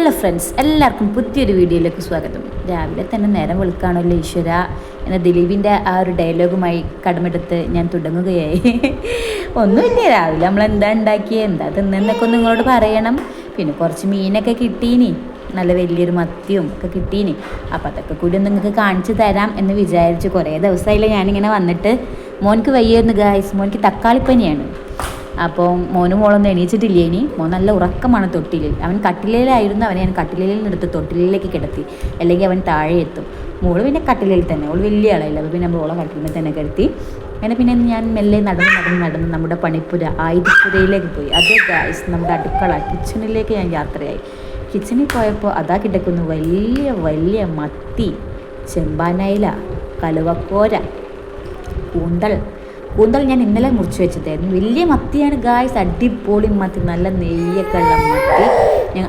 Hello friends, എല്ലാവർക്കും പുതിയൊരു വീഡിയോയിലേക്ക് സ്വാഗതം. രാവിലെ തന്നെ നേരം വെളുക്കാണല്ലോ ഈശ്വര എന്ന ദിലീപിൻ്റെ ആ ഒരു ഡയലോഗുമായി കടമെടുത്ത് ഞാൻ തുടങ്ങുകയായി. ഒന്നുമില്ല, രാവിലെ നമ്മൾ എന്താ ഉണ്ടാക്കിയത്, എന്താ തിന്നെന്നൊക്കെ ഒന്ന് നിങ്ങളോട് പറയണം. പിന്നെ കുറച്ച് മീനൊക്കെ കിട്ടീനി, നല്ല വലിയൊരു മത്തിയും ഒക്കെ കിട്ടീനി. അപ്പം അതൊക്കെ കൂടി ഒന്ന് നിങ്ങൾക്ക് കാണിച്ചു തരാം എന്ന് വിചാരിച്ചു. കുറേ ദിവസമായില്ല ഞാനിങ്ങനെ വന്നിട്ട്. മോനിക്ക് വയ്യായിരുന്നു ഗായ്സ്, മോനിക്ക് തക്കാളിപ്പനിയാണ്. അപ്പോൾ മോനും മോളൊന്നും എണീച്ചിട്ടില്ല. ഇനി മോൻ നല്ല ഉറക്കമാണ് തൊട്ടിലിൽ. അവൻ കട്ടിലയിലായിരുന്നു, അവനെ ഞാൻ കട്ടിലയിൽ നിന്നെടുത്ത് തൊട്ടിലേക്ക് കിടത്തി, അല്ലെങ്കിൽ അവൻ താഴെ എത്തും. മോള് പിന്നെ കട്ടിലയിൽ തന്നെ, ഓൾ വലിയ ആളായില്ല, അപ്പോൾ പിന്നെ മോളെ കട്ടിലിൽ തന്നെ കിടത്തി. അങ്ങനെ പിന്നെ ഞാൻ മെല്ലെ നടന്ന് നമ്മുടെ പണിപ്പുര ആയുധപ്പുരയിലേക്ക് പോയി. അത് ഗായ്സ് നമ്മുടെ അടുക്കള കിച്ചണിലേക്ക് ഞാൻ യാത്രയായി. കിച്ചണിൽ പോയപ്പോൾ അതാ കിടക്കുന്നു വലിയ വലിയ മത്തി, ചെമ്പാനയില, കലുവക്കോര, കൂന്തൽ ഞാൻ ഇന്നലെ മുറിച്ച് വെച്ചതായിരുന്നു. വലിയ മത്തിയാണ് ഗായ്സ്, അടിപൊളി മത്തി, നല്ല നെയ്യൊക്കെ ഉള്ള മത്തി.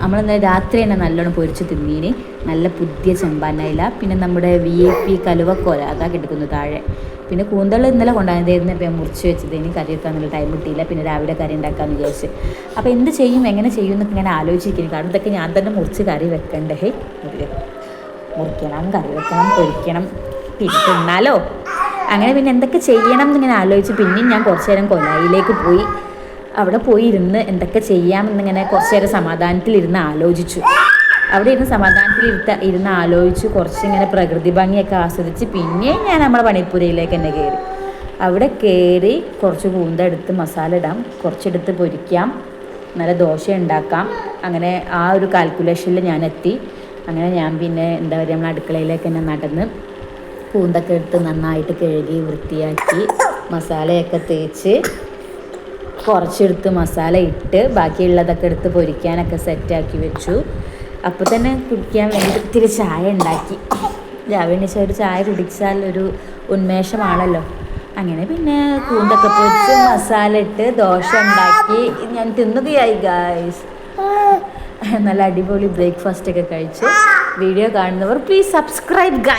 നമ്മളിന്നലെ രാത്രി തന്നെ നല്ലോണം പൊരിച്ച് തിന്നീന്. നല്ല പുതിയ ചെമ്പാനയില, പിന്നെ നമ്മുടെ VIP കലുവക്കോര അതാ കിടക്കുന്നു താഴെ. പിന്നെ കൂന്തൽ ഇന്നലെ കൊണ്ടുവന്നതായിരുന്നു, അപ്പോൾ ഞാൻ മുറിച്ച് വെച്ചത്. ഇനി കറി വെക്കാനുള്ള ടൈം കിട്ടിയില്ല. പിന്നെ രാവിലെ കറി ഉണ്ടാക്കാമെന്ന് വിചാരിച്ച്. അപ്പോൾ എന്ത് ചെയ്യും, എങ്ങനെ ചെയ്യും എന്നൊക്കെ ഇങ്ങനെ ആലോചിച്ചിരിക്കുന്നു. കാരണം ഇതൊക്കെ ഞാൻ തന്നെ മുറിച്ച് കറി വെക്കണ്ടേ. മുറിക്കണം, കറി വെക്കണം, പൊരിക്കണം, പിന്നെ തിന്നാലോ. അങ്ങനെ പിന്നെ എന്തൊക്കെ ചെയ്യണം എന്നിങ്ങനെ ആലോചിച്ച് പിന്നെയും ഞാൻ കുറച്ച് നേരം കൊലായിലേക്ക് പോയി. അവിടെ പോയി ഇരുന്ന് എന്തൊക്കെ ചെയ്യാമെന്നിങ്ങനെ കുറച്ച് നേരം സമാധാനത്തിലിരുന്ന് ആലോചിച്ചു. അവിടെ ഇരുന്ന് ആലോചിച്ച് കുറച്ചിങ്ങനെ പ്രകൃതി ഭംഗിയൊക്കെ ആസ്വദിച്ച് പിന്നെയും ഞാൻ നമ്മുടെ പണിപ്പുരയിലേക്ക് തന്നെ കയറി. അവിടെ കയറി കുറച്ച് കൂന്തെടുത്ത് മസാല ഇടാം, കുറച്ചെടുത്ത് പൊരിക്കാം, നല്ല ദോശ ഉണ്ടാക്കാം. അങ്ങനെ ആ ഒരു കാൽക്കുലേഷനിൽ ഞാൻ എത്തി. അങ്ങനെ ഞാൻ പിന്നെ എന്താ പറയുക, നമ്മൾ അടുക്കളയിലേക്ക് തന്നെ നടന്ന് കൂന്തൊക്കെ എടുത്ത് നന്നായിട്ട് കഴുകി വൃത്തിയാക്കി മസാലയൊക്കെ തേച്ച് കുറച്ചെടുത്ത് മസാല ഇട്ട് ബാക്കിയുള്ളതൊക്കെ എടുത്ത് പൊരിക്കാനൊക്കെ സെറ്റാക്കി വെച്ചു. അപ്പോൾ തന്നെ കുടിക്കാൻ വേണ്ടി ഇത്തിരി ചായ ഉണ്ടാക്കി. രാവിലെ ഒരു ചായ കുടിച്ചാൽ ഒരു ഉന്മേഷമാണല്ലോ. അങ്ങനെ പിന്നെ കൂന്തൊക്കെ പൊരിച്ച് മസാല ഇട്ട് ദോശ ഉണ്ടാക്കി ഞാൻ തിന്നുകയായി ഗായ്സ്. നല്ല അടിപൊളി ബ്രേക്ക്ഫാസ്റ്റ് ഒക്കെ കഴിച്ച്. വീഡിയോ കാണുന്നവർ പ്ലീസ് സബ്സ്ക്രൈബ് ഗായ്സ്.